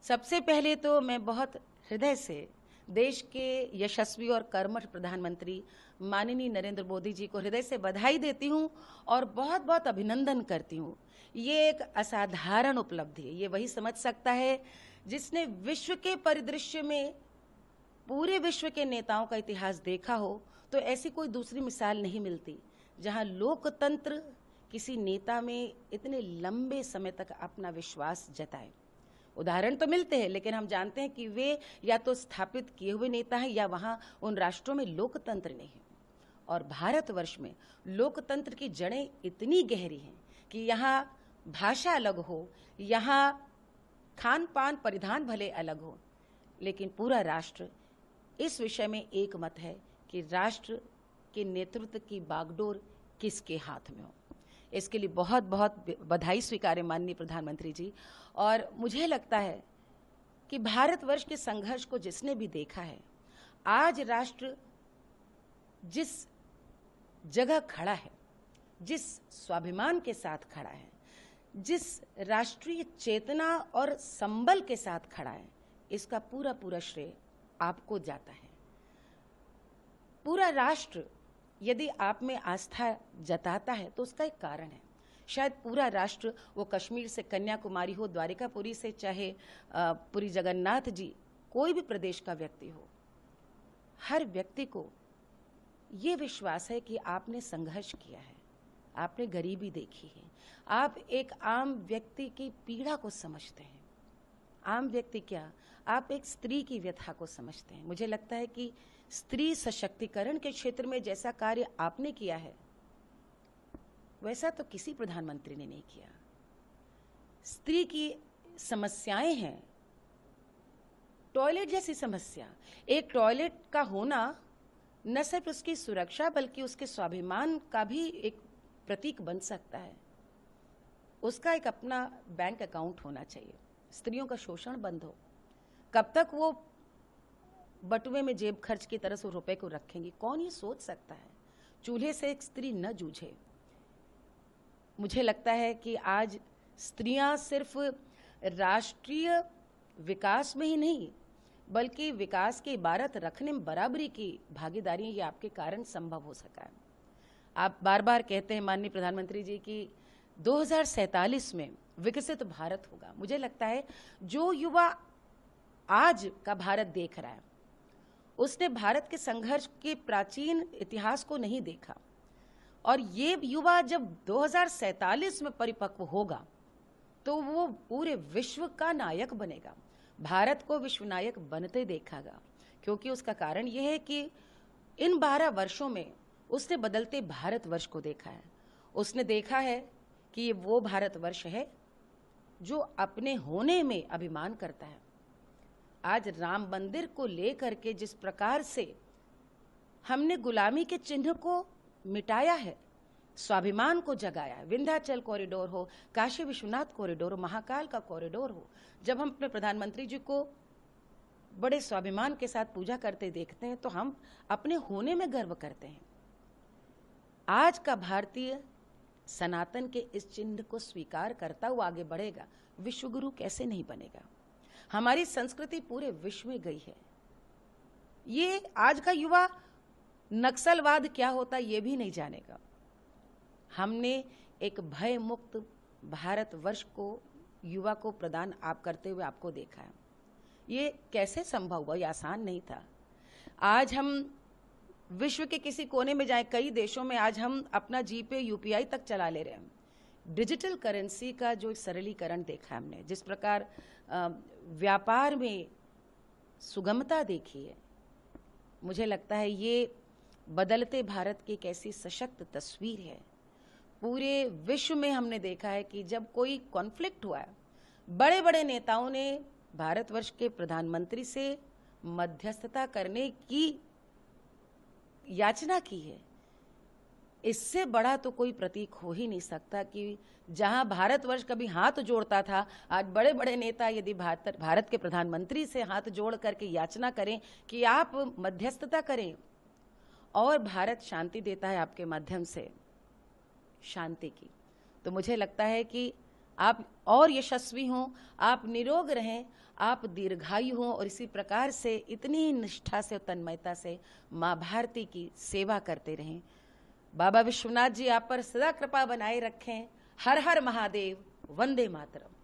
सबसे पहले तो मैं बहुत हृदय से देश के यशस्वी और कर्मठ प्रधानमंत्री माननीय नरेंद्र मोदी जी को हृदय से बधाई देती हूं और बहुत बहुत अभिनंदन करती हूं। ये एक असाधारण उपलब्धि है। ये वही समझ सकता है जिसने विश्व के परिदृश्य में पूरे विश्व के नेताओं का इतिहास देखा हो, तो ऐसी कोई दूसरी मिसाल नहीं मिलती जहां लोकतंत्र किसी नेता में इतने लंबे समय तक अपना विश्वास जताए। उदाहरण तो मिलते हैं, लेकिन हम जानते हैं कि वे या तो स्थापित किए हुए नेता हैं या वहां उन राष्ट्रों में लोकतंत्र नहीं है। और भारतवर्ष में लोकतंत्र की जड़ें इतनी गहरी हैं कि यहाँ भाषा अलग हो, यहाँ खान पान परिधान भले अलग हो, लेकिन पूरा राष्ट्र इस विषय में एक मत है कि राष्ट्र के नेतृत्व की बागडोर किसके हाथ में हो। इसके लिए बहुत बहुत बधाई स्वीकारें माननीय प्रधानमंत्री जी। और मुझे लगता है कि भारतवर्ष के संघर्ष को जिसने भी देखा है, आज राष्ट्र जिस जगह खड़ा है, जिस स्वाभिमान के साथ खड़ा है, जिस राष्ट्रीय चेतना और संबल के साथ खड़ा है, इसका पूरा पूरा श्रेय आपको जाता है। पूरा राष्ट्र यदि आप में आस्था जताता है तो उसका एक कारण है। शायद पूरा राष्ट्र, वो कश्मीर से कन्याकुमारी हो, द्वारिकापुरी से चाहे पुरी जगन्नाथ जी, कोई भी प्रदेश का व्यक्ति हो, हर व्यक्ति को ये विश्वास है कि आपने संघर्ष किया है, आपने गरीबी देखी है, आप एक आम व्यक्ति की पीड़ा को समझते हैं। आम व्यक्ति क्या, आप एक स्त्री की व्यथा को समझते हैं। मुझे लगता है कि स्त्री सशक्तिकरण के क्षेत्र में जैसा कार्य आपने किया है, वैसा तो किसी प्रधानमंत्री ने नहीं किया। स्त्री की समस्याएं हैं, टॉयलेट जैसी समस्या। एक टॉयलेट का होना न सिर्फ उसकी सुरक्षा बल्कि उसके स्वाभिमान का भी एक प्रतीक बन सकता है। उसका एक अपना बैंक अकाउंट होना चाहिए। स्त्रियों का शोषण बंद हो। कब तक वो बटुए में जेब खर्च की तरह से रुपए को रखेंगी? कौन ये सोच सकता है? चूल्हे से एक स्त्री न जूझे। मुझे लगता है कि आज स्त्रियां सिर्फ राष्ट्रीय विकास में ही नहीं बल्कि विकास की इबारत रखने में बराबरी की भागीदारी ये आपके कारण संभव हो सका है। आप बार बार कहते हैं माननीय प्रधानमंत्री जी कि 2047 में विकसित भारत होगा। मुझे लगता है जो युवा आज का भारत देख रहा है, उसने भारत के संघर्ष के प्राचीन इतिहास को नहीं देखा। और ये युवा जब 2047 में परिपक्व होगा तो वो पूरे विश्व का नायक बनेगा। भारत को विश्व नायक बनते देखेगा, क्योंकि उसका कारण यह है कि इन 12 वर्षों में उसने बदलते भारतवर्ष को देखा है। उसने देखा है कि ये वो भारतवर्ष है जो अपने होने में अभिमान करता है। आज राम मंदिर को लेकर के जिस प्रकार से हमने गुलामी के चिन्ह को मिटाया है, स्वाभिमान को जगाया है, विंध्याचल कॉरिडोर हो, काशी विश्वनाथ कॉरिडोर हो, महाकाल का कॉरिडोर हो, जब हम अपने प्रधानमंत्री जी को बड़े स्वाभिमान के साथ पूजा करते देखते हैं तो हम अपने होने में गर्व करते हैं। आज का भारतीय सनातन के इस चिन्ह को स्वीकार करता हुआ आगे बढ़ेगा। विश्वगुरु कैसे नहीं बनेगा? हमारी संस्कृति पूरे विश्व में गई है। ये आज का युवा नक्सलवाद क्या होता ये भी नहीं जानेगा। हमने एक भय मुक्त भारतवर्ष को युवा को प्रदान आप करते हुए आपको देखा है। ये कैसे संभव हुआ? ये आसान नहीं था। आज हम विश्व के किसी कोने में जाएं, कई देशों में आज हम अपना जीपे यूपीआई तक चला ले रहे हैं। डिजिटल करेंसी का जो सरलीकरण देखा हमने, जिस प्रकार व्यापार में सुगमता देखी है, मुझे लगता है ये बदलते भारत की एक ऐसी सशक्त तस्वीर है। पूरे विश्व में हमने देखा है कि जब कोई कॉन्फ्लिक्ट हुआ है, बड़े बड़े नेताओं ने भारतवर्ष के प्रधानमंत्री से मध्यस्थता करने की याचना की है। इससे बड़ा तो कोई प्रतीक हो ही नहीं सकता कि जहां भारतवर्ष कभी हाथ जोड़ता था, आज बड़े बड़े नेता यदि भारत के प्रधानमंत्री से हाथ जोड़ करके याचना करें कि आप मध्यस्थता करें, और भारत शांति देता है आपके माध्यम से, शांति की, तो मुझे लगता है कि आप और यशस्वी हों, आप निरोग रहें, आप दीर्घायु हों और इसी प्रकार से इतनी निष्ठा से और तन्मयता से माँ भारती की सेवा करते रहें। बाबा विश्वनाथ जी आप पर सदा कृपा बनाए रखें। हर हर महादेव, वंदे मातरम।